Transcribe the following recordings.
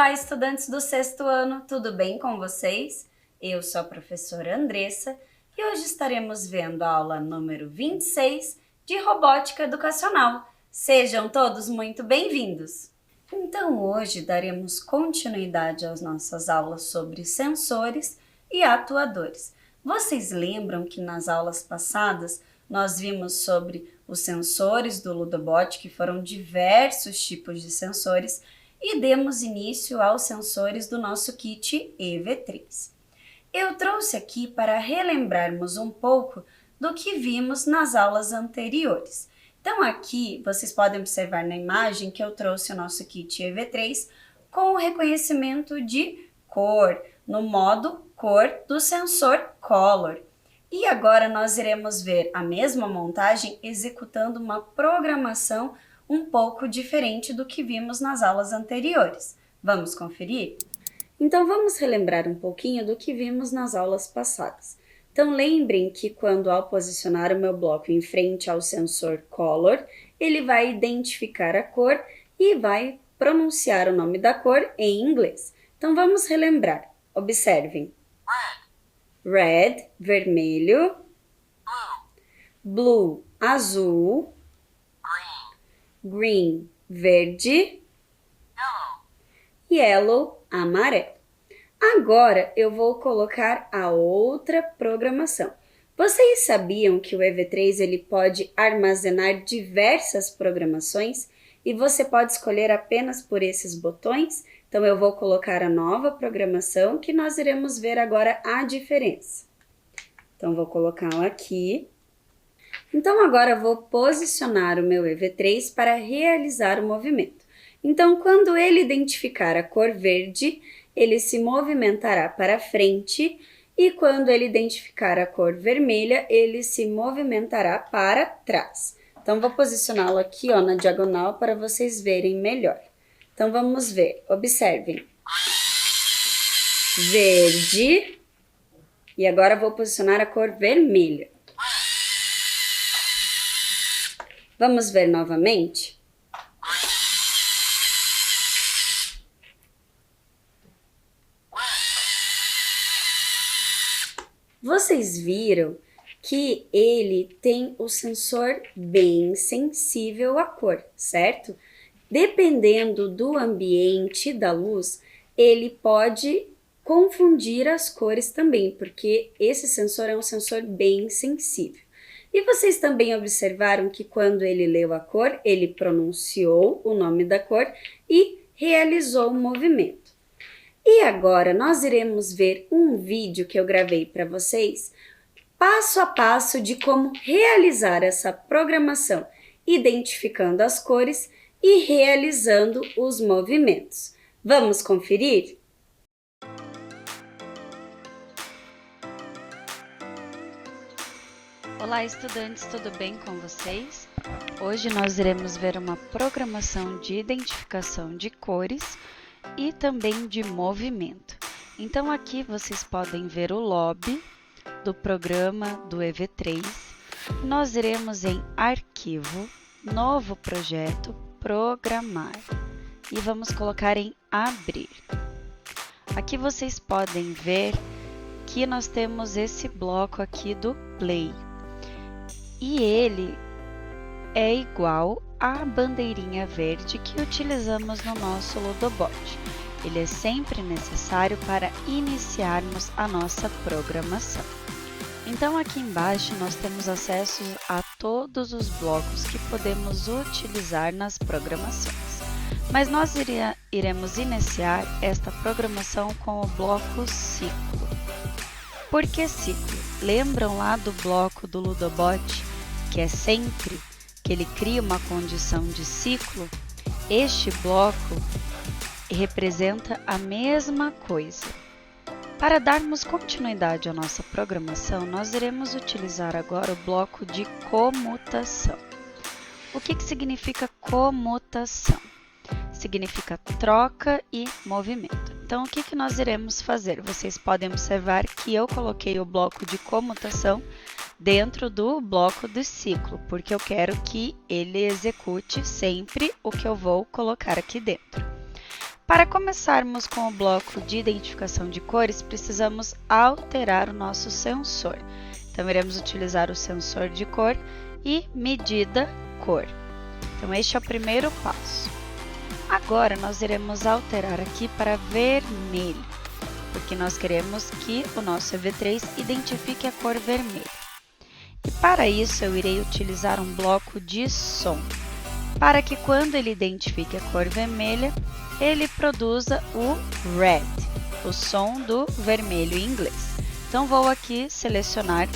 Olá, estudantes do sexto ano, tudo bem com vocês? Eu sou a professora Andressa e hoje estaremos vendo a aula número 26 de Robótica Educacional. Sejam todos muito bem-vindos! Então, hoje daremos continuidade às nossas aulas sobre sensores e atuadores. Vocês lembram que nas aulas passadas nós vimos sobre os sensores do Ludobot, que foram diversos tipos de sensores, e demos início aos sensores do nosso kit EV3. Eu trouxe aqui para relembrarmos um pouco do que vimos nas aulas anteriores. Então aqui vocês podem observar na imagem que eu trouxe o nosso kit EV3 com o reconhecimento de cor, no modo cor do sensor Color. E agora nós iremos ver a mesma montagem executando uma programação um pouco diferente do que vimos nas aulas anteriores. Vamos conferir? Então vamos relembrar um pouquinho do que vimos nas aulas passadas. Então lembrem que quando ao posicionar o meu bloco em frente ao sensor Color, ele vai identificar a cor e vai pronunciar o nome da cor em inglês. Então vamos relembrar. Observem. Red, vermelho. Blue, azul. Green, verde. Yellow, amarelo. Agora eu vou colocar a outra programação. Vocês sabiam que o EV3 ele pode armazenar diversas programações e você pode escolher apenas por esses botões? Então eu vou colocar a nova programação que nós iremos ver agora a diferença. Então vou colocá-la aqui. Então agora eu vou posicionar o meu EV3 para realizar o movimento. Então quando ele identificar a cor verde, ele se movimentará para frente e quando ele identificar a cor vermelha, ele se movimentará para trás. Então vou posicioná-lo aqui na diagonal para vocês verem melhor. Então vamos ver, observem. Verde e agora vou posicionar a cor vermelha. Vamos ver novamente? Vocês viram que ele tem o sensor bem sensível à cor, certo? Dependendo do ambiente da luz, ele pode confundir as cores também, porque esse sensor é um sensor bem sensível. E vocês também observaram que quando ele leu a cor, ele pronunciou o nome da cor e realizou o movimento. E agora nós iremos ver um vídeo que eu gravei para vocês, passo a passo de como realizar essa programação, identificando as cores e realizando os movimentos. Vamos conferir? Olá, estudantes, tudo bem com vocês? Hoje nós iremos ver uma programação de identificação de cores e também de movimento. Então aqui vocês podem ver o lobby do programa do EV3. Nós iremos em Arquivo, Novo Projeto, Programar e vamos colocar em Abrir. Aqui vocês podem ver que nós temos esse bloco aqui do Play. E ele é igual à bandeirinha verde que utilizamos no nosso Ludobot. Ele é sempre necessário para iniciarmos a nossa programação. Então aqui embaixo nós temos acesso a todos os blocos que podemos utilizar nas programações. Mas nós iremos iniciar esta programação com o bloco ciclo. Por que ciclo? Lembram lá do bloco do Ludobot? Que é sempre que ele cria uma condição de ciclo, este bloco representa a mesma coisa. Para darmos continuidade à nossa programação, nós iremos utilizar agora o bloco de comutação. O que significa comutação? Significa troca e movimento. Então, o que nós iremos fazer? Vocês podem observar que eu coloquei o bloco de comutação dentro do bloco do ciclo, porque eu quero que ele execute sempre o que eu vou colocar aqui dentro. Para começarmos com o bloco de identificação de cores, precisamos alterar o nosso sensor. Então, iremos utilizar o sensor de cor e medida cor. Então, este é o primeiro passo. Agora, nós iremos alterar aqui para vermelho, porque nós queremos que o nosso EV3 identifique a cor vermelha. E para isso, eu irei utilizar um bloco de som, para que quando ele identifique a cor vermelha, ele produza o red, o som do vermelho em inglês. Então, vou aqui selecionar.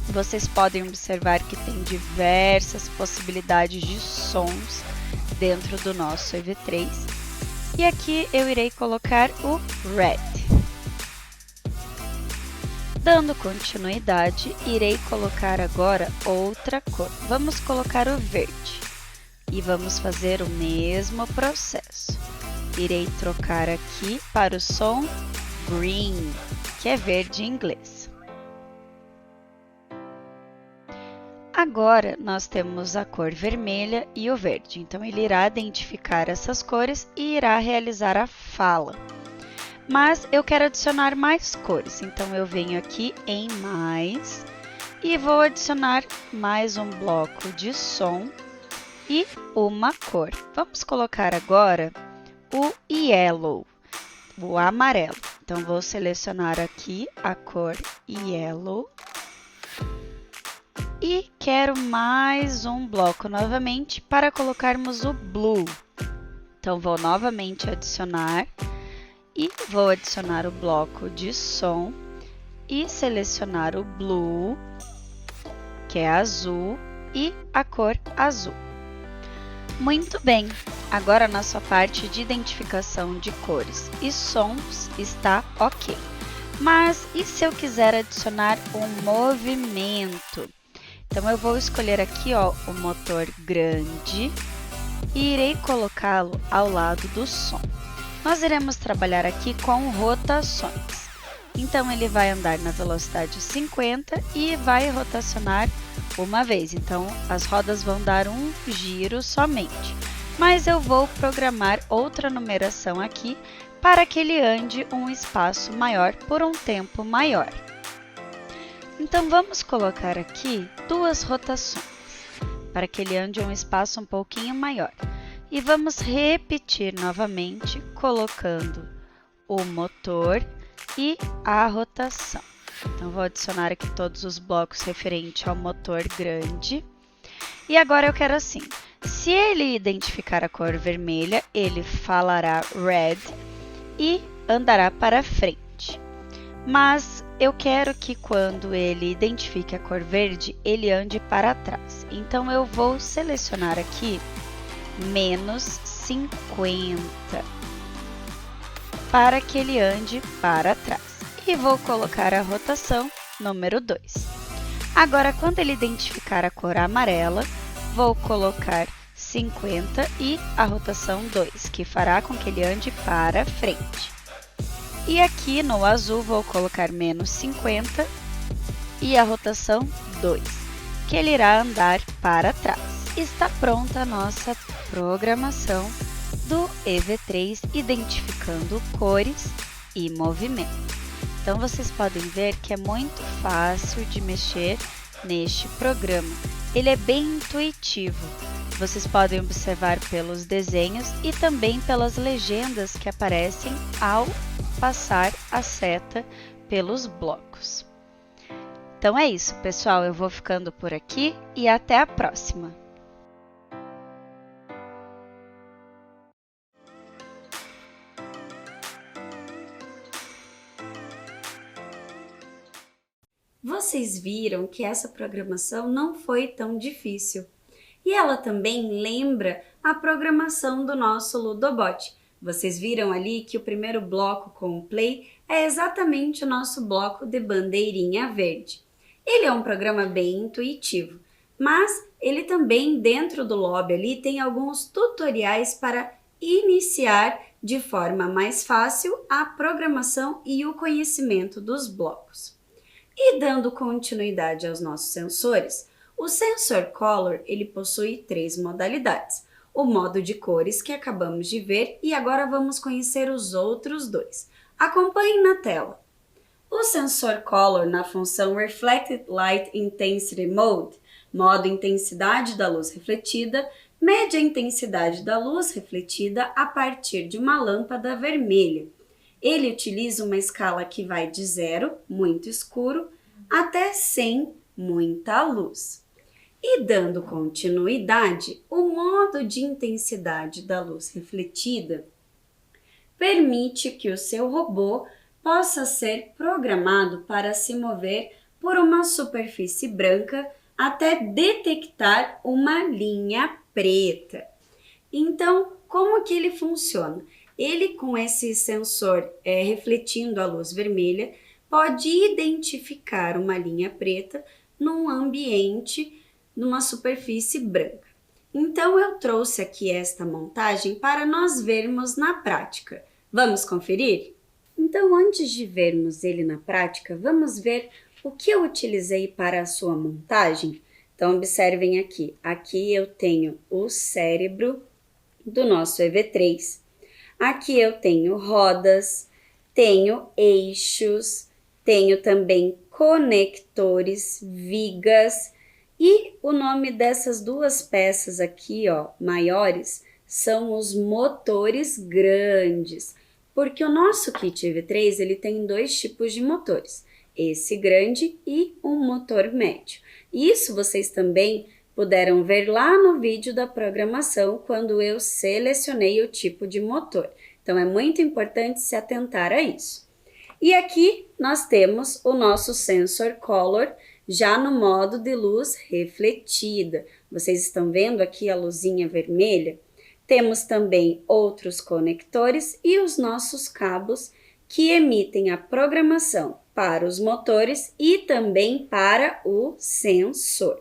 Vocês podem observar que tem diversas possibilidades de sons dentro do nosso EV3. E aqui eu irei colocar o red. Dando continuidade, irei colocar agora outra cor. Vamos colocar o verde. E vamos fazer o mesmo processo. Irei trocar aqui para o som green, que é verde em inglês. Agora, nós temos a cor vermelha e o verde. Então, ele irá identificar essas cores e irá realizar a fala. Mas eu quero adicionar mais cores. Então, eu venho aqui em mais e vou adicionar mais um bloco de som e uma cor. Vamos colocar agora o yellow, o amarelo. Então, vou selecionar aqui a cor yellow. E quero mais um bloco novamente para colocarmos o blue. Então, vou novamente adicionar e vou adicionar o bloco de som e selecionar o blue, que é azul, e a cor azul. Muito bem, agora a nossa parte de identificação de cores e sons está ok. Mas e se eu quiser adicionar um movimento? Então, eu vou escolher aqui o motor grande e irei colocá-lo ao lado do som. Nós iremos trabalhar aqui com rotações. Então, ele vai andar na velocidade 50 e vai rotacionar uma vez. Então, as rodas vão dar um giro somente. Mas eu vou programar outra numeração aqui para que ele ande um espaço maior por um tempo maior. Então, vamos colocar aqui duas rotações, para que ele ande um espaço um pouquinho maior. E vamos repetir novamente, colocando o motor e a rotação. Então, vou adicionar aqui todos os blocos referentes ao motor grande. E agora eu quero assim, se ele identificar a cor vermelha, ele falará red e andará para frente. Mas eu quero que quando ele identifique a cor verde, ele ande para trás. Então, eu vou selecionar aqui menos 50 para que ele ande para trás. E vou colocar a rotação número 2. Agora, quando ele identificar a cor amarela, vou colocar 50 e a rotação 2, que fará com que ele ande para frente. E aqui no azul vou colocar menos 50 e a rotação 2, que ele irá andar para trás. Está pronta a nossa programação do EV3 identificando cores e movimento. Então, vocês podem ver que é muito fácil de mexer neste programa. Ele é bem intuitivo. Vocês podem observar pelos desenhos e também pelas legendas que aparecem ao passar a seta pelos blocos. Então é isso, pessoal. Eu vou ficando por aqui e até a próxima! Vocês viram que essa programação não foi tão difícil. E ela também lembra a programação do nosso Ludobot. Vocês viram ali que o primeiro bloco com o play é exatamente o nosso bloco de bandeirinha verde. Ele é um programa bem intuitivo, mas ele também dentro do Lobby ali tem alguns tutoriais para iniciar de forma mais fácil a programação e o conhecimento dos blocos. E dando continuidade aos nossos sensores, o Sensor Color ele possui 3 modalidades. o modo de cores que acabamos de ver e agora vamos conhecer os outros dois. Acompanhe na tela. O sensor Color na função Reflected Light Intensity Mode, modo intensidade da luz refletida, mede a intensidade da luz refletida a partir de uma lâmpada vermelha. Ele utiliza uma escala que vai de 0, muito escuro, até 100, muita luz. E dando continuidade, o modo de intensidade da luz refletida permite que o seu robô possa ser programado para se mover por uma superfície branca até detectar uma linha preta. Então, como que ele funciona? Ele, com esse sensor refletindo a luz vermelha, pode identificar uma linha preta num ambiente, numa superfície branca. Então, eu trouxe aqui esta montagem para nós vermos na prática. Vamos conferir? Então, antes de vermos ele na prática, vamos ver o que eu utilizei para a sua montagem. Então, observem aqui. Aqui eu tenho o cérebro do nosso EV3. Aqui eu tenho rodas, tenho eixos, tenho também conectores, vigas e o nome dessas duas peças aqui, ó, maiores, são os motores grandes, porque o nosso kit EV3 ele tem dois tipos de motores, esse grande e um motor médio. Isso vocês também puderam ver lá no vídeo da programação quando eu selecionei o tipo de motor. Então, é muito importante se atentar a isso. E aqui nós temos o nosso sensor Color já no modo de luz refletida. Vocês estão vendo aqui a luzinha vermelha? Temos também outros conectores e os nossos cabos que emitem a programação para os motores e também para o sensor.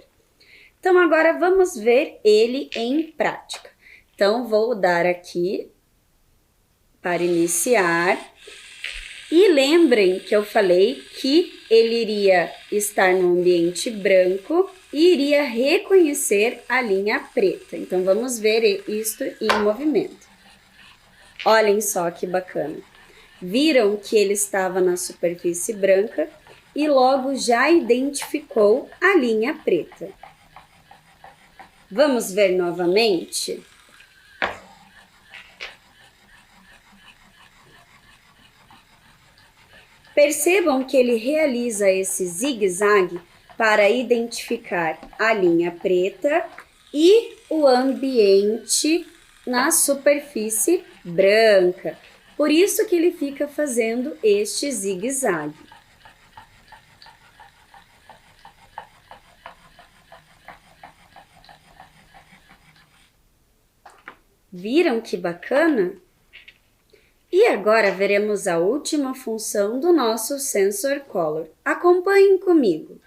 Então, agora vamos ver ele em prática. Então, vou dar aqui para iniciar. E lembrem que eu falei que ele iria estar no ambiente branco e iria reconhecer a linha preta. Então, vamos ver isto em movimento. Olhem só que bacana. Viram que ele estava na superfície branca e logo já identificou a linha preta. Vamos ver novamente? Percebam que ele realiza esse zigue-zague para identificar a linha preta e o ambiente na superfície branca. Por isso que ele fica fazendo este zigue-zague. Viram que bacana? E agora veremos a última função do nosso sensor Color. Acompanhem comigo.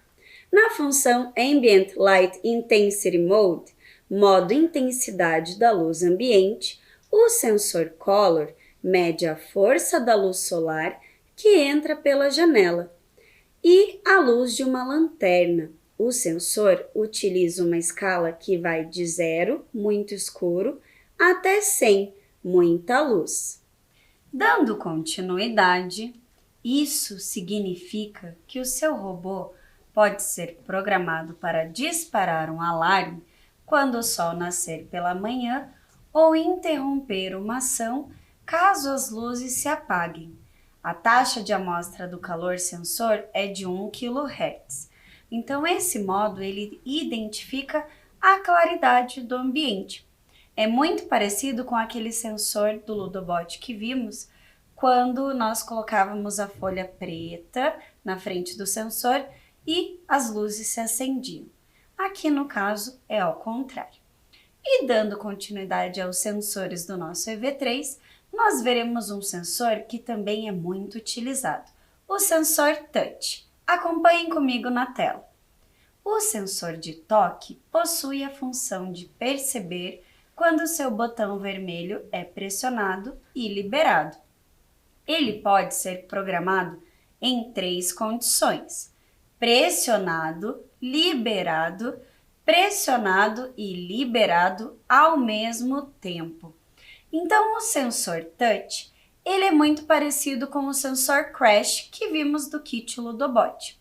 Na função Ambient Light Intensity Mode, modo intensidade da luz ambiente, o sensor Color mede a força da luz solar que entra pela janela e a luz de uma lanterna. O sensor utiliza uma escala que vai de 0, muito escuro, até 100, muita luz. Dando continuidade, isso significa que o seu robô pode ser programado para disparar um alarme quando o sol nascer pela manhã ou interromper uma ação caso as luzes se apaguem. A taxa de amostra do calor sensor é de 1 kHz. Então, esse modo ele identifica a claridade do ambiente. É muito parecido com aquele sensor do Ludobot que vimos quando nós colocávamos a folha preta na frente do sensor e as luzes se acendiam. Aqui no caso é ao contrário. E dando continuidade aos sensores do nosso EV3, nós veremos um sensor que também é muito utilizado, o sensor Touch. Acompanhem comigo na tela. O sensor de toque possui a função de perceber quando o seu botão vermelho é pressionado e liberado. Ele pode ser programado em 3 condições: pressionado, liberado pressionado e liberado ao mesmo tempo. Então, o sensor touch, ele é muito parecido com o sensor crash que vimos do kit Ludobot.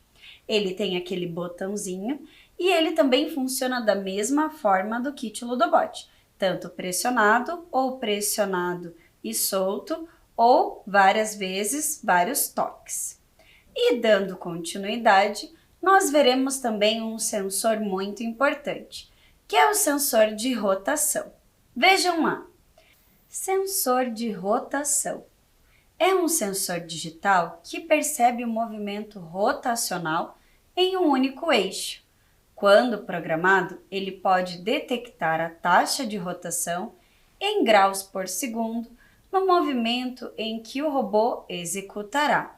Ele tem aquele botãozinho e ele também funciona da mesma forma do kit Ludobot, tanto pressionado e solto, ou várias vezes, vários toques. E dando continuidade, nós veremos também um sensor muito importante, que é o sensor de rotação. Vejam lá. Sensor de rotação. É um sensor digital que percebe o movimento rotacional em um único eixo. Quando programado, ele pode detectar a taxa de rotação em graus por segundo no movimento em que o robô executará.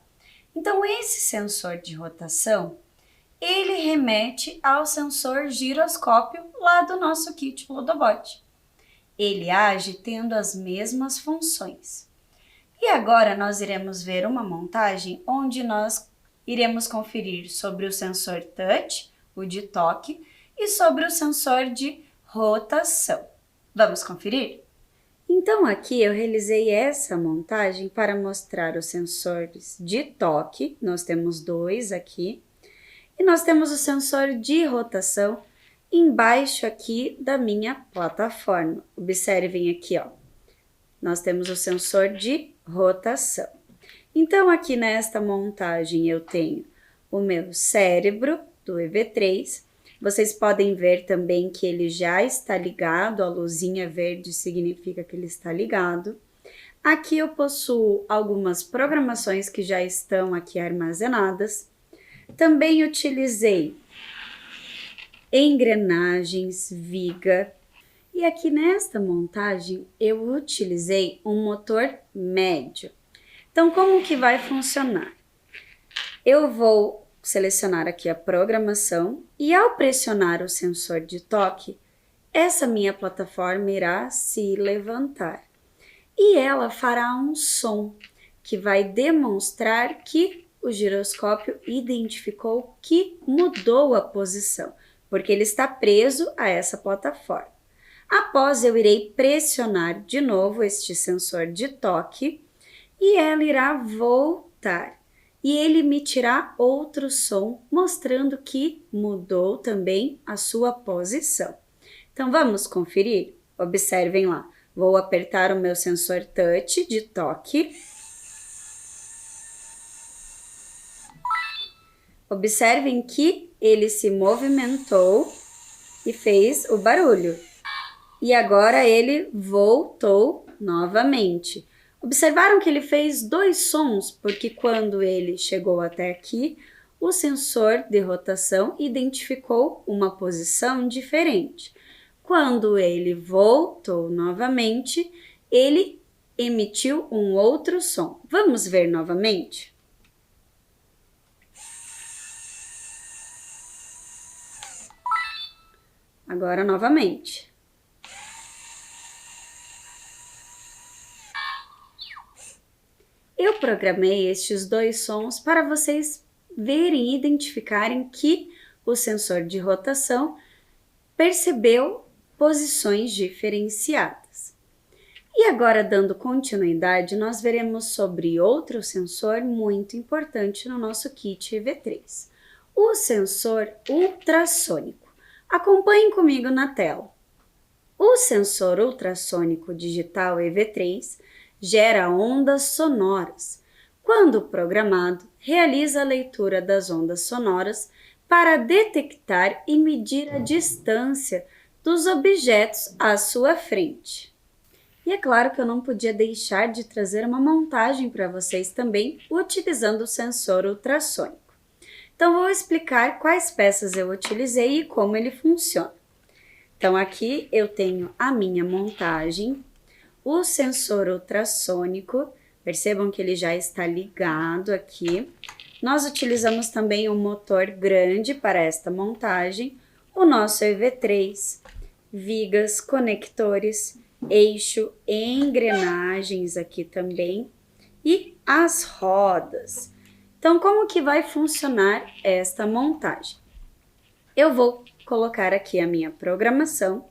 Então, esse sensor de rotação, ele remete ao sensor giroscópio lá do nosso kit Ludobot. Ele age tendo as mesmas funções. E agora nós iremos ver uma montagem onde nós iremos conferir sobre o sensor touch, o de toque, e sobre o sensor de rotação. Vamos conferir? Então aqui eu realizei essa montagem para mostrar os sensores de toque, nós temos 2 aqui, e nós temos o sensor de rotação embaixo aqui da minha plataforma. Observem aqui, ó. Nós temos o sensor de rotação. Então, aqui nesta montagem eu tenho o meu cérebro do EV3. Vocês podem ver também que ele já está ligado, a luzinha verde significa que ele está ligado. Aqui eu possuo algumas programações que já estão aqui armazenadas. Também utilizei engrenagens, viga, e aqui nesta montagem eu utilizei um motor médio. Então, como que vai funcionar? Eu vou selecionar aqui a programação e ao pressionar o sensor de toque, essa minha plataforma irá se levantar e ela fará um som que vai demonstrar que o giroscópio identificou que mudou a posição, porque ele está preso a essa plataforma. Após, eu irei pressionar de novo este sensor de toque e ela irá voltar. E ele emitirá outro som, mostrando que mudou também a sua posição. Então, vamos conferir? Observem lá. Vou apertar o meu sensor touch de toque. Observem que ele se movimentou e fez o barulho. E agora ele voltou novamente. Observaram que ele fez 2 sons, porque quando ele chegou até aqui, o sensor de rotação identificou uma posição diferente. Quando ele voltou novamente, ele emitiu um outro som. Vamos ver novamente? Agora novamente. Eu programei estes 2 sons para vocês verem e identificarem que o sensor de rotação percebeu posições diferenciadas. E agora, dando continuidade, nós veremos sobre outro sensor muito importante no nosso kit EV3, o sensor ultrassônico. Acompanhem comigo na tela. O sensor ultrassônico digital EV3 gera ondas sonoras. Quando programado, realiza a leitura das ondas sonoras para detectar e medir a distância dos objetos à sua frente. E é claro que eu não podia deixar de trazer uma montagem para vocês também, utilizando o sensor ultrassônico. Então, vou explicar quais peças eu utilizei e como ele funciona. Então, aqui eu tenho a minha montagem, o sensor ultrassônico, percebam que ele já está ligado aqui. Nós utilizamos também um motor grande para esta montagem, o nosso EV3, vigas, conectores, eixo, engrenagens aqui também e as rodas. Então, como que vai funcionar esta montagem? Eu vou colocar aqui a minha programação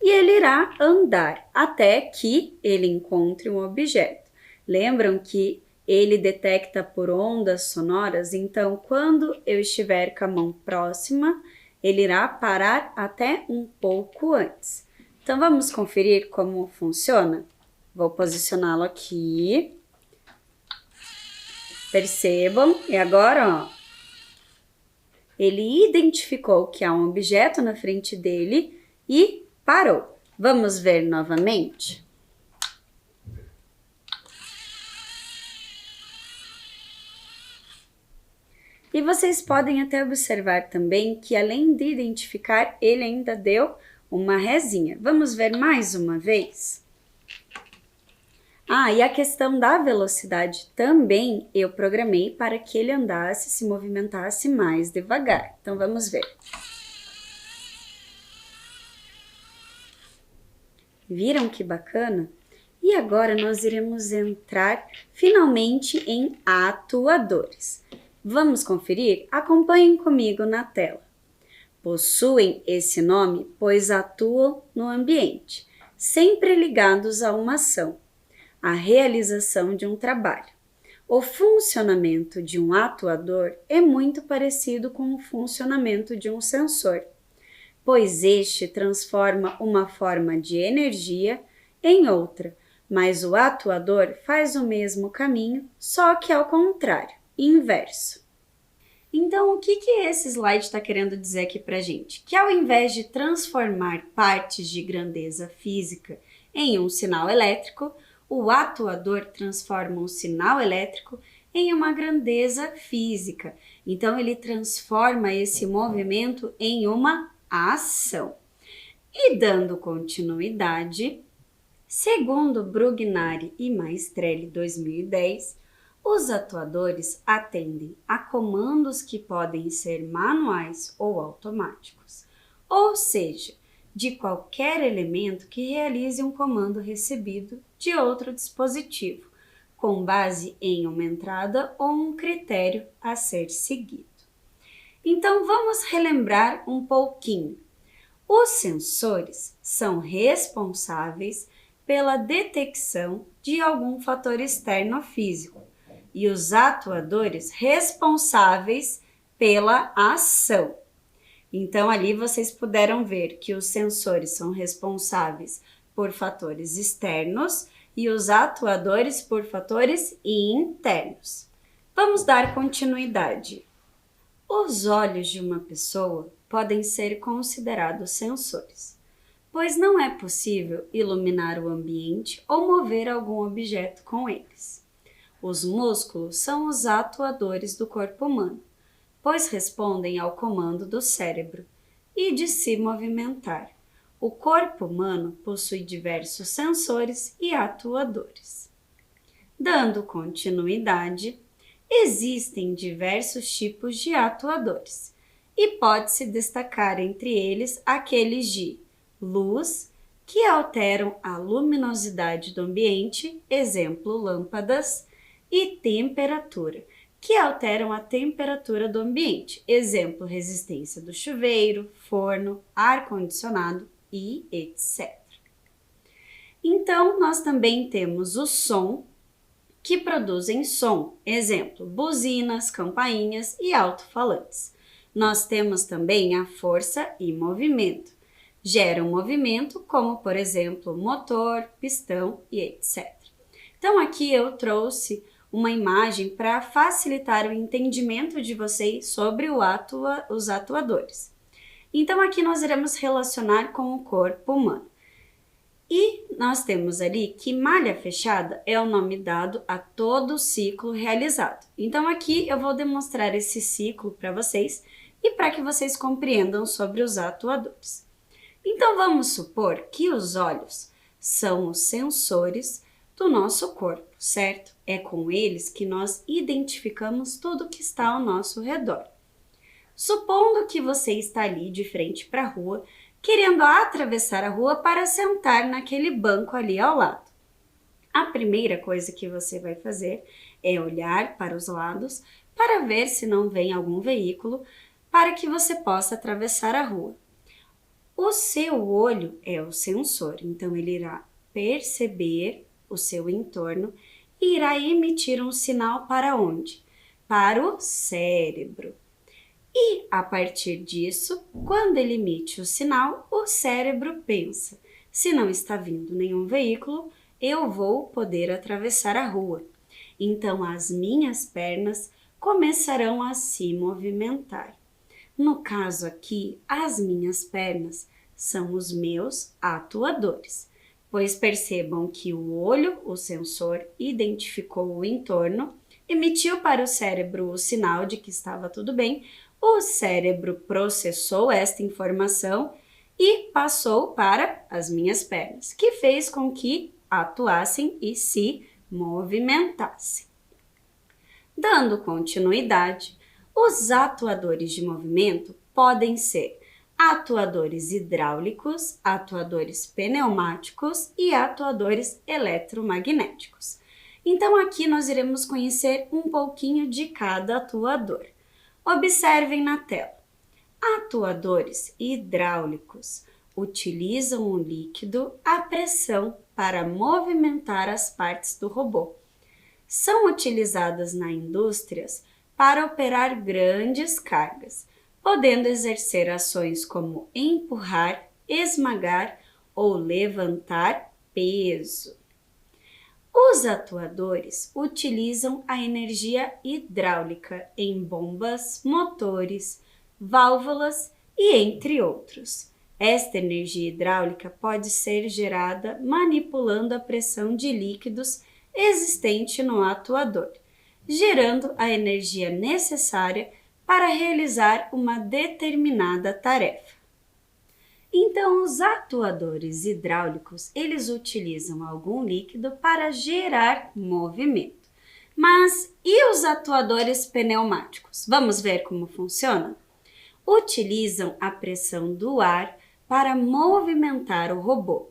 e ele irá andar até que ele encontre um objeto. Lembram que ele detecta por ondas sonoras? Então, quando eu estiver com a mão próxima, ele irá parar até um pouco antes. Então, vamos conferir como funciona? Vou posicioná-lo aqui. Percebam, e agora, ó, ele identificou que há um objeto na frente dele e parou. Vamos ver novamente? E vocês podem até observar também que além de identificar, ele ainda deu uma rezinha. Vamos ver mais uma vez? E a questão da velocidade também eu programei para que ele andasse, se movimentasse mais devagar. Então vamos ver. Viram que bacana? E agora nós iremos entrar finalmente em atuadores. Vamos conferir? Acompanhem comigo na tela. Possuem esse nome pois atuam no ambiente, sempre ligados a uma ação, a realização de um trabalho. O funcionamento de um atuador é muito parecido com o funcionamento de um sensor, pois este transforma uma forma de energia em outra, mas o atuador faz o mesmo caminho, só que ao contrário, inverso. Então, o que esse slide está querendo dizer aqui para a gente? Que ao invés de transformar partes de grandeza física em um sinal elétrico, o atuador transforma um sinal elétrico em uma grandeza física. Então, ele transforma esse movimento em uma ação. E dando continuidade, segundo Brugnari e Maestrelli 2010, os atuadores atendem a comandos que podem ser manuais ou automáticos, ou seja, de qualquer elemento que realize um comando recebido de outro dispositivo, com base em uma entrada ou um critério a ser seguido. Então vamos relembrar um pouquinho. Os sensores são responsáveis pela detecção de algum fator externo físico e os atuadores responsáveis pela ação. Então, ali vocês puderam ver que os sensores são responsáveis por fatores externos e os atuadores por fatores internos. Vamos dar continuidade. Os olhos de uma pessoa podem ser considerados sensores, pois não é possível iluminar o ambiente ou mover algum objeto com eles. Os músculos são os atuadores do corpo humano, pois respondem ao comando do cérebro e de se movimentar. O corpo humano possui diversos sensores e atuadores. Dando continuidade, existem diversos tipos de atuadores e pode-se destacar entre eles aqueles de luz, que alteram a luminosidade do ambiente, exemplo, lâmpadas, e temperatura, que alteram a temperatura do ambiente, exemplo, resistência do chuveiro, forno, ar-condicionado e etc. Então, nós também temos o som, que produzem som, exemplo, buzinas, campainhas e alto-falantes. Nós temos também a força e movimento. Geram movimento, como por exemplo, motor, pistão e etc. Então, aqui eu trouxe uma imagem para facilitar o entendimento de vocês sobre os atuadores. Então, aqui nós iremos relacionar com o corpo humano. E nós temos ali que malha fechada é o nome dado a todo o ciclo realizado. Então, aqui eu vou demonstrar esse ciclo para vocês e para que vocês compreendam sobre os atuadores. Então, vamos supor que os olhos são os sensores do nosso corpo, certo? É com eles que nós identificamos tudo que está ao nosso redor. Supondo que você está ali de frente para a rua, querendo atravessar a rua para sentar naquele banco ali ao lado. A primeira coisa que você vai fazer é olhar para os lados para ver se não vem algum veículo para que você possa atravessar a rua. O seu olho é o sensor, então ele irá perceber o seu entorno e irá emitir um sinal para onde? Para o cérebro. E a partir disso, quando ele emite o sinal, o cérebro pensa: se não está vindo nenhum veículo, eu vou poder atravessar a rua. Então as minhas pernas começarão a se movimentar. No caso aqui, as minhas pernas são os meus atuadores, pois percebam que o olho, o sensor, identificou o entorno, emitiu para o cérebro o sinal de que estava tudo bem, o cérebro processou esta informação e passou para as minhas pernas, que fez com que atuassem e se movimentassem. Dando continuidade, os atuadores de movimento podem ser atuadores hidráulicos, atuadores pneumáticos e atuadores eletromagnéticos. Então aqui nós iremos conhecer um pouquinho de cada atuador. Observem na tela. Atuadores hidráulicos utilizam o líquido à pressão para movimentar as partes do robô. São utilizadas nas indústrias para operar grandes cargas, podendo exercer ações como empurrar, esmagar ou levantar peso. Os atuadores utilizam a energia hidráulica em bombas, motores, válvulas e entre outros. Esta energia hidráulica pode ser gerada manipulando a pressão de líquidos existente no atuador, gerando a energia necessária para realizar uma determinada tarefa. Então, os atuadores hidráulicos, eles utilizam algum líquido para gerar movimento. Mas e os atuadores pneumáticos? Vamos ver como funciona? Utilizam a pressão do ar para movimentar o robô.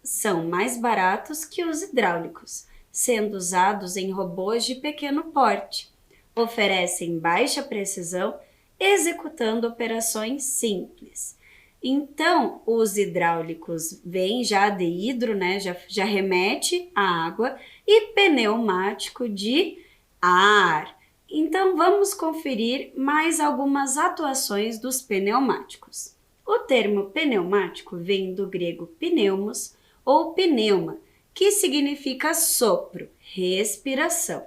São mais baratos que os hidráulicos, sendo usados em robôs de pequeno porte. Oferecem baixa precisão, executando operações simples. Então, os hidráulicos vêm já de hidro, né? Já remete à água, e pneumático de ar. Então, vamos conferir mais algumas atuações dos pneumáticos. O termo pneumático vem do grego pneumos ou pneuma, que significa sopro, respiração.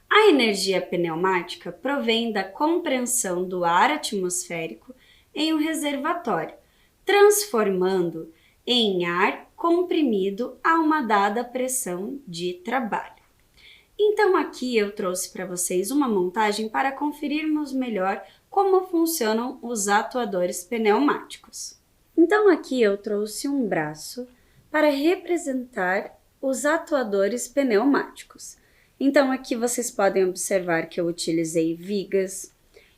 A energia pneumática provém da compreensão do ar atmosférico em um reservatório, transformando em ar comprimido a uma dada pressão de trabalho. Então aqui eu trouxe para vocês uma montagem para conferirmos melhor como funcionam os atuadores pneumáticos. Então aqui eu trouxe um braço para representar os atuadores pneumáticos. Então aqui vocês podem observar que eu utilizei vigas,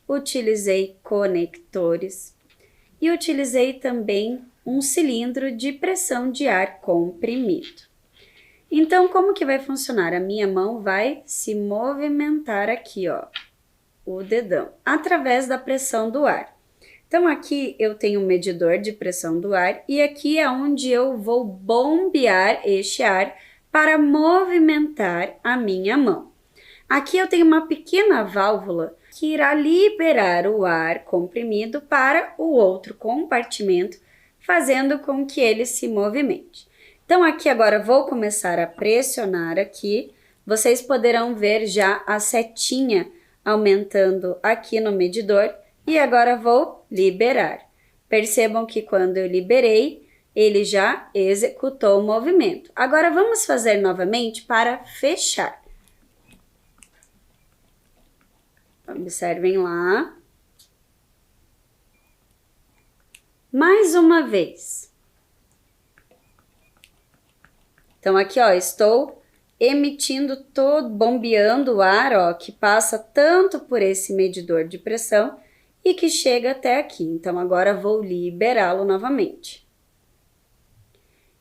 utilizei conectores e utilizei também um cilindro de pressão de ar comprimido. Então, como que vai funcionar? A minha mão vai se movimentar aqui, ó, o dedão, através da pressão do ar. Então, aqui eu tenho um medidor de pressão do ar e aqui é onde eu vou bombear este ar para movimentar a minha mão. Aqui eu tenho uma pequena válvula que irá liberar o ar comprimido para o outro compartimento, fazendo com que ele se movimente. Então aqui agora vou começar a pressionar aqui, vocês poderão ver já a setinha aumentando aqui no medidor e agora vou liberar. Percebam que quando eu liberei, ele já executou o movimento. Agora vamos fazer novamente para fechar. Observem lá. Mais uma vez. Então aqui, ó, estou emitindo bombeando o ar, ó, que passa tanto por esse medidor de pressão e que chega até aqui. Então agora vou liberá-lo novamente.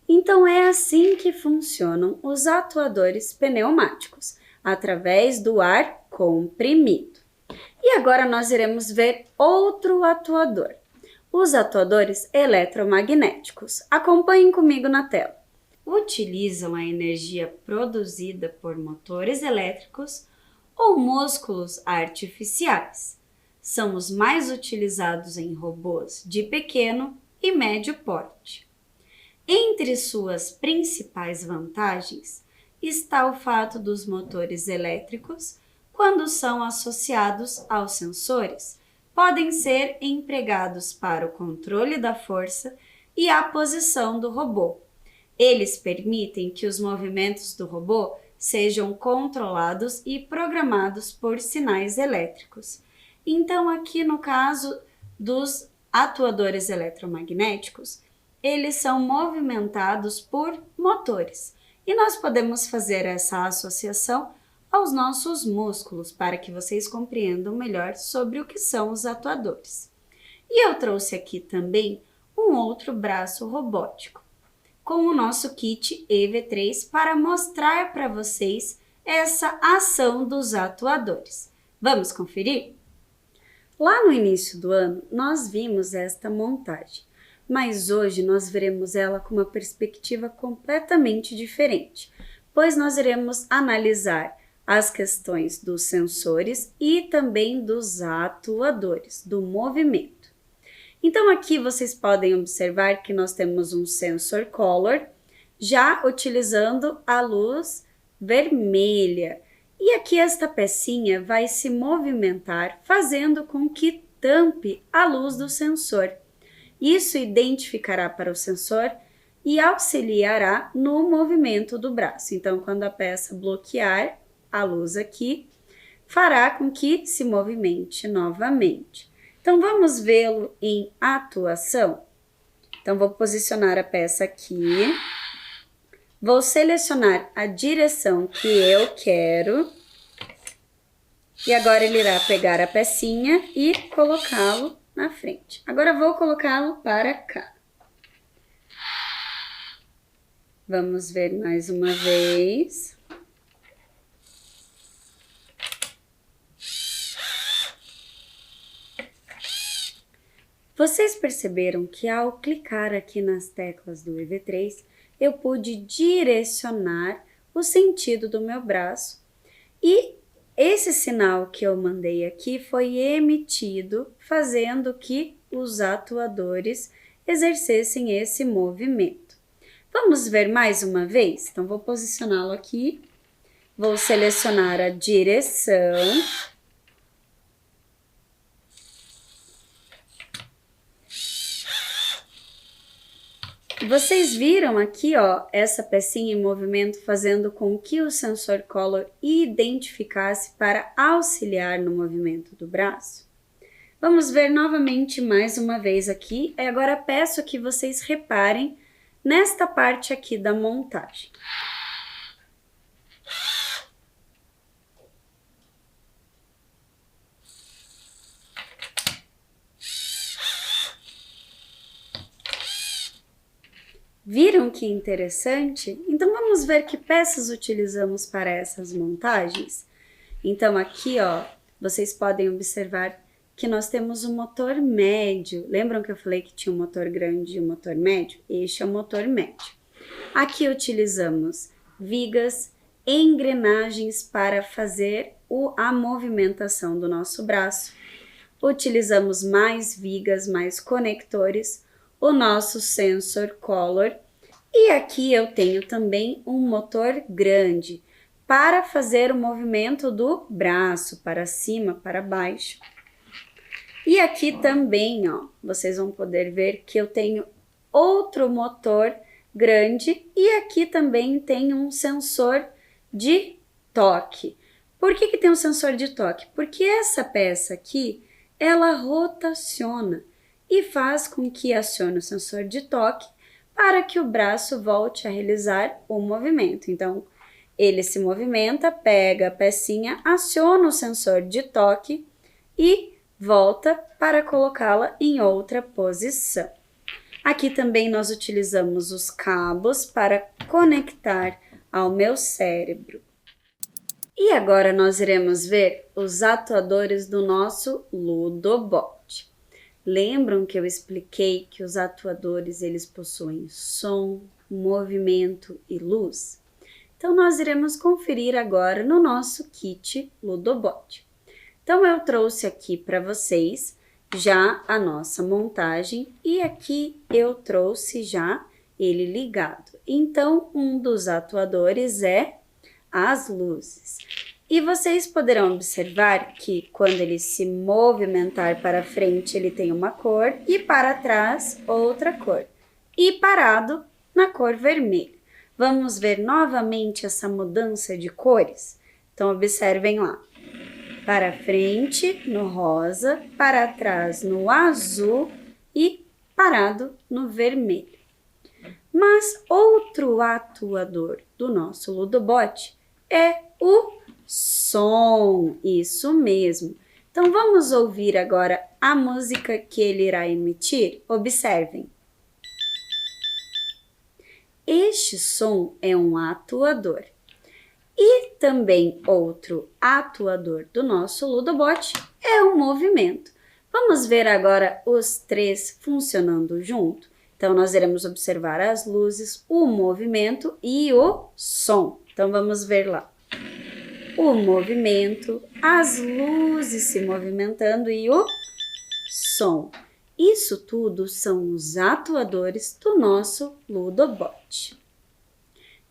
Então é assim que funcionam os atuadores pneumáticos, através do ar comprimido. E agora nós iremos ver outro atuador, os atuadores eletromagnéticos. Acompanhem comigo na tela. Utilizam a energia produzida por motores elétricos ou músculos artificiais. São os mais utilizados em robôs de pequeno e médio porte. Entre suas principais vantagens está o fato dos motores elétricos, quando são associados aos sensores, podem ser empregados para o controle da força e a posição do robô. Eles permitem que os movimentos do robô sejam controlados e programados por sinais elétricos. Então, aqui no caso dos atuadores eletromagnéticos, eles são movimentados por motores. E nós podemos fazer essa associação aos nossos músculos para que vocês compreendam melhor sobre o que são os atuadores. E eu trouxe aqui também um outro braço robótico, com o nosso kit EV3 para mostrar para vocês essa ação dos atuadores. Vamos conferir? Lá no início do ano, nós vimos esta montagem, mas hoje nós veremos ela com uma perspectiva completamente diferente, pois nós iremos analisar as questões dos sensores e também dos atuadores, do movimento. Então aqui vocês podem observar que nós temos um sensor color, já utilizando a luz vermelha. E aqui esta pecinha vai se movimentar, fazendo com que tampe a luz do sensor. Isso identificará para o sensor e auxiliará no movimento do braço. Então, quando a peça bloquear a luz aqui, fará com que se movimente novamente. Então, vamos vê-lo em atuação? Então, vou posicionar a peça aqui. Vou selecionar a direção que eu quero. E agora ele irá pegar a pecinha e colocá-lo na frente. Agora vou colocá-lo para cá. Vamos ver mais uma vez. Vocês perceberam que ao clicar aqui nas teclas do EV3, eu pude direcionar o sentido do meu braço e esse sinal que eu mandei aqui foi emitido, fazendo que os atuadores exercessem esse movimento. Vamos ver mais uma vez? Então, vou posicioná-lo aqui, vou selecionar a direção. Vocês viram aqui, ó, essa pecinha em movimento fazendo com que o sensor color identificasse para auxiliar no movimento do braço? Vamos ver novamente mais uma vez aqui. E agora peço que vocês reparem nesta parte aqui da montagem. Viram que interessante? Então vamos ver que peças utilizamos para essas montagens? Então aqui, ó, vocês podem observar que nós temos um motor médio. Lembram que eu falei que tinha um motor grande e um motor médio? Este é o motor médio. Aqui utilizamos vigas, engrenagens para fazer a movimentação do nosso braço. Utilizamos mais vigas, mais conectores, o nosso sensor color, e aqui eu tenho também um motor grande para fazer o movimento do braço para cima, para baixo. E aqui também, ó, vocês vão poder ver que eu tenho outro motor grande e aqui também tem um sensor de toque. Por que tem um sensor de toque? Porque essa peça aqui, ela rotaciona e faz com que acione o sensor de toque para que o braço volte a realizar o movimento. Então, ele se movimenta, pega a pecinha, aciona o sensor de toque e volta para colocá-la em outra posição. Aqui também nós utilizamos os cabos para conectar ao meu cérebro. E agora nós iremos ver os atuadores do nosso Ludobot. Lembram que eu expliquei que os atuadores eles possuem som, movimento e luz? Então nós iremos conferir agora no nosso kit Ludobot. Então eu trouxe aqui para vocês já a nossa montagem e aqui eu trouxe já ele ligado. Então um dos atuadores é as luzes. E vocês poderão observar que quando ele se movimentar para frente, ele tem uma cor e para trás outra cor. E parado na cor vermelha. Vamos ver novamente essa mudança de cores? Então observem lá. Para frente no rosa, para trás no azul e parado no vermelho. Mas outro atuador do nosso Ludobot é o som, isso mesmo. Então vamos ouvir agora a música que ele irá emitir? Observem. Este som é um atuador. E também outro atuador do nosso Ludobot é o movimento. Vamos ver agora os três funcionando junto? Então nós iremos observar as luzes, o movimento e o som. Então vamos ver lá. O movimento, as luzes se movimentando e o som. Isso tudo são os atuadores do nosso Ludobot.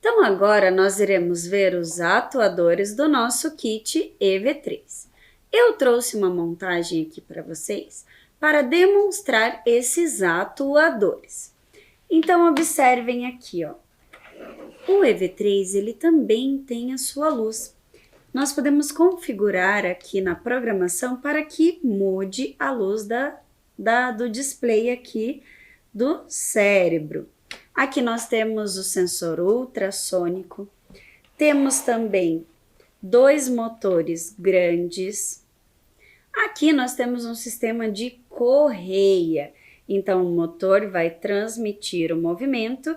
Então agora nós iremos ver os atuadores do nosso kit EV3. Eu trouxe uma montagem aqui para vocês para demonstrar esses atuadores. Então observem aqui, ó. O EV3 ele também tem a sua luz. Nós podemos configurar aqui na programação para que mude a luz do display aqui do cérebro. Aqui nós temos o sensor ultrassônico, temos também 2 motores grandes. Aqui nós temos um sistema de correia, então o motor vai transmitir o movimento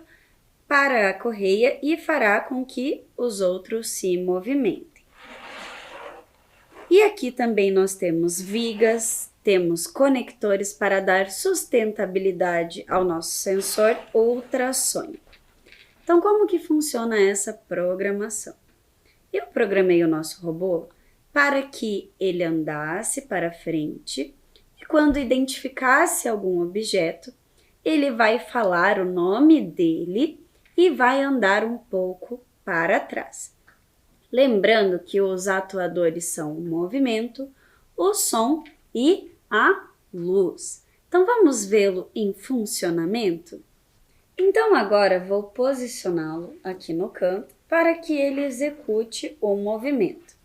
para a correia e fará com que os outros se movimentem. E aqui também nós temos vigas, temos conectores para dar sustentabilidade ao nosso sensor ultrassônico. Então, como que funciona essa programação? Eu programei o nosso robô para que ele andasse para frente e quando identificasse algum objeto, ele vai falar o nome dele e vai andar um pouco para trás. Lembrando que os atuadores são o movimento, o som e a luz. Então vamos vê-lo em funcionamento? Então agora vou posicioná-lo aqui no canto para que ele execute o movimento.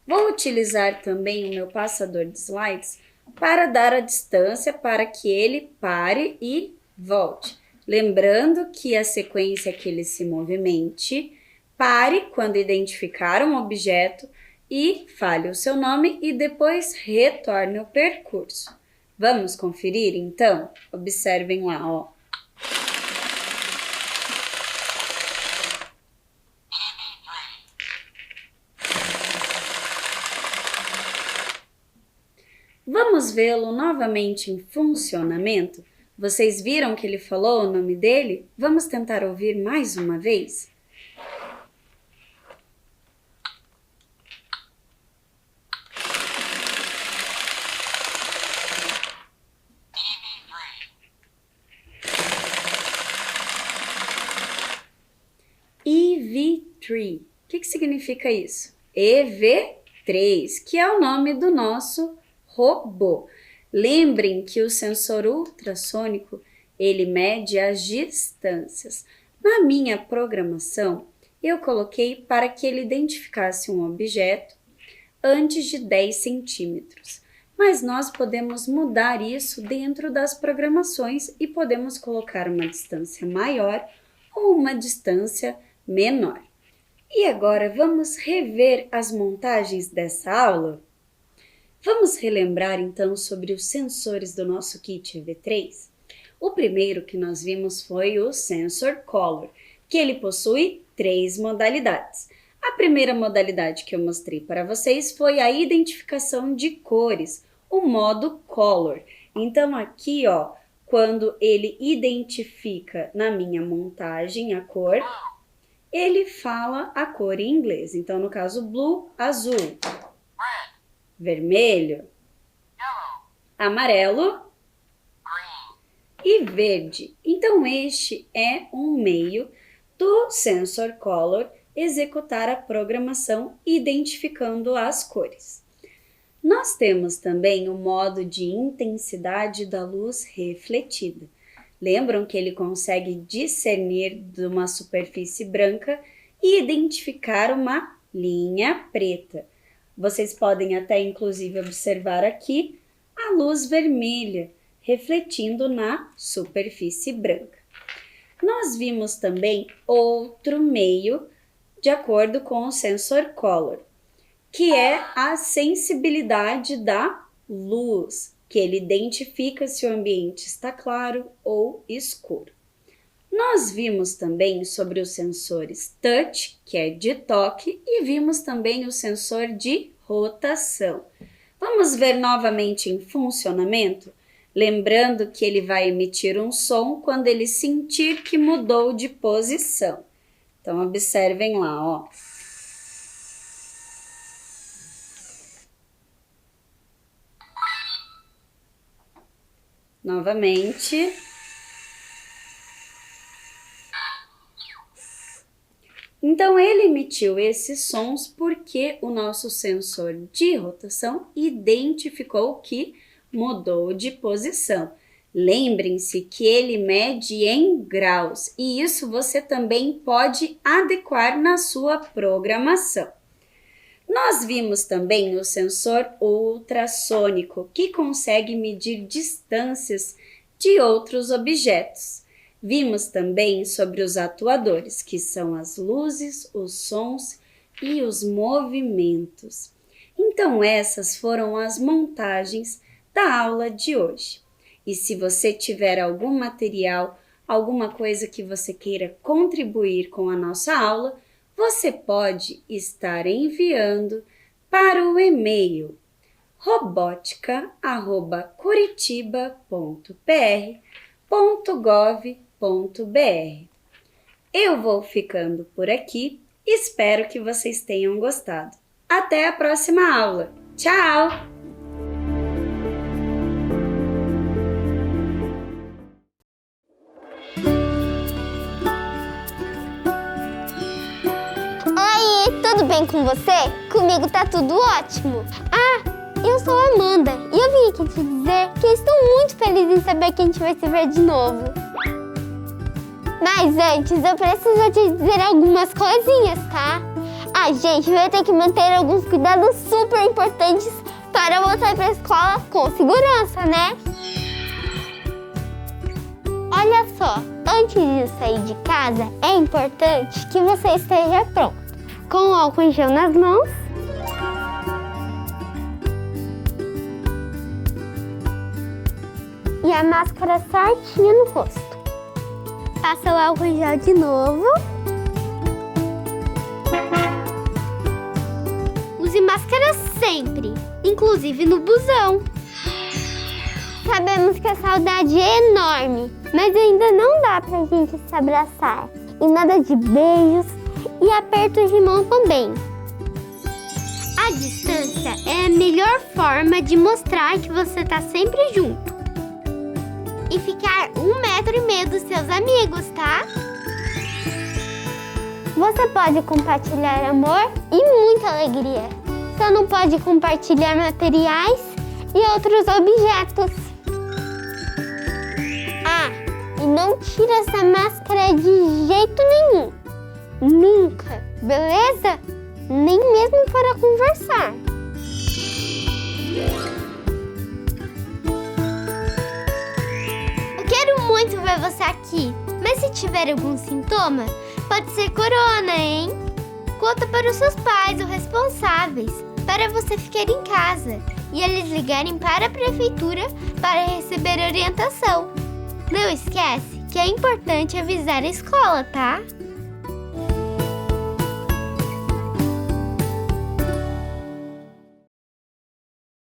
Vou utilizar também o meu passador de slides para dar a distância para que ele pare e volte. Lembrando que a sequência é que ele se movimente, pare quando identificar um objeto e fale o seu nome e depois retorne ao percurso. Vamos conferir então? Observem lá, ó. Vamos vê-lo novamente em funcionamento? Vocês viram que ele falou o nome dele? Vamos tentar ouvir mais uma vez? EV3. O que significa isso? EV3, que é o nome do nosso robô. Lembrem que o sensor ultrassônico, ele mede as distâncias. Na minha programação, eu coloquei para que ele identificasse um objeto antes de 10 centímetros. Mas nós podemos mudar isso dentro das programações e podemos colocar uma distância maior ou uma distância menor. E agora vamos rever as montagens dessa aula? Vamos relembrar então sobre os sensores do nosso kit EV3? O primeiro que nós vimos foi o Sensor Color, que ele possui 3 modalidades. A primeira modalidade que eu mostrei para vocês foi a identificação de cores, o modo Color. Então aqui, quando ele identifica na minha montagem a cor, ele fala a cor em inglês. Então, no caso, blue, azul, vermelho, amarelo e verde. Então, este é um meio do Sensor Color executar a programação identificando as cores. Nós temos também o modo de intensidade da luz refletida. Lembram que ele consegue discernir de uma superfície branca e identificar uma linha preta. Vocês podem até inclusive observar aqui a luz vermelha refletindo na superfície branca. Nós vimos também outro meio de acordo com o Sensor Color, que é a sensibilidade da luz, que ele identifica se o ambiente está claro ou escuro. Nós vimos também sobre os sensores touch, que é de toque, e vimos também o sensor de rotação. Vamos ver novamente em funcionamento? Lembrando que ele vai emitir um som quando ele sentir que mudou de posição. Então, observem lá, Novamente. Então, ele emitiu esses sons porque o nosso sensor de rotação identificou que mudou de posição. Lembrem-se que ele mede em graus e isso você também pode adequar na sua programação. Nós vimos também o sensor ultrassônico, que consegue medir distâncias de outros objetos. Vimos também sobre os atuadores, que são as luzes, os sons e os movimentos. Então, essas foram as montagens da aula de hoje. E se você tiver algum material, alguma coisa que você queira contribuir com a nossa aula, você pode estar enviando para o e-mail robotica@curitiba.pr.gov.br. Eu vou ficando por aqui, espero que vocês tenham gostado. Até a próxima aula. Tchau! Tudo bem com você? Comigo tá tudo ótimo. Eu sou a Amanda e eu vim aqui te dizer que estou muito feliz em saber que a gente vai se ver de novo. Mas antes eu preciso te dizer algumas coisinhas, tá? A gente vai ter que manter alguns cuidados super importantes para voltar para a escola com segurança, né? Olha só, antes de sair de casa é importante que você esteja pronto. Com álcool em gel nas mãos, e a máscara certinha no rosto. Passa o álcool em gel de novo. Use máscara sempre, inclusive no busão. Sabemos que a saudade é enorme, mas ainda não dá pra gente se abraçar. E nada de beijos e apertos de mão também. A distância é a melhor forma de mostrar que você está sempre junto. E ficar 1,5 metro dos seus amigos, tá? Você pode compartilhar amor e muita alegria. Só não pode compartilhar materiais e outros objetos. E não tira essa máscara de jeito nenhum. Nunca, beleza? Nem mesmo para conversar. Eu quero muito ver você aqui, mas se tiver algum sintoma, pode ser corona, hein? Conta para os seus pais ou responsáveis, para você ficar em casa e eles ligarem para a prefeitura para receber orientação. Não esquece que é importante avisar a escola, tá?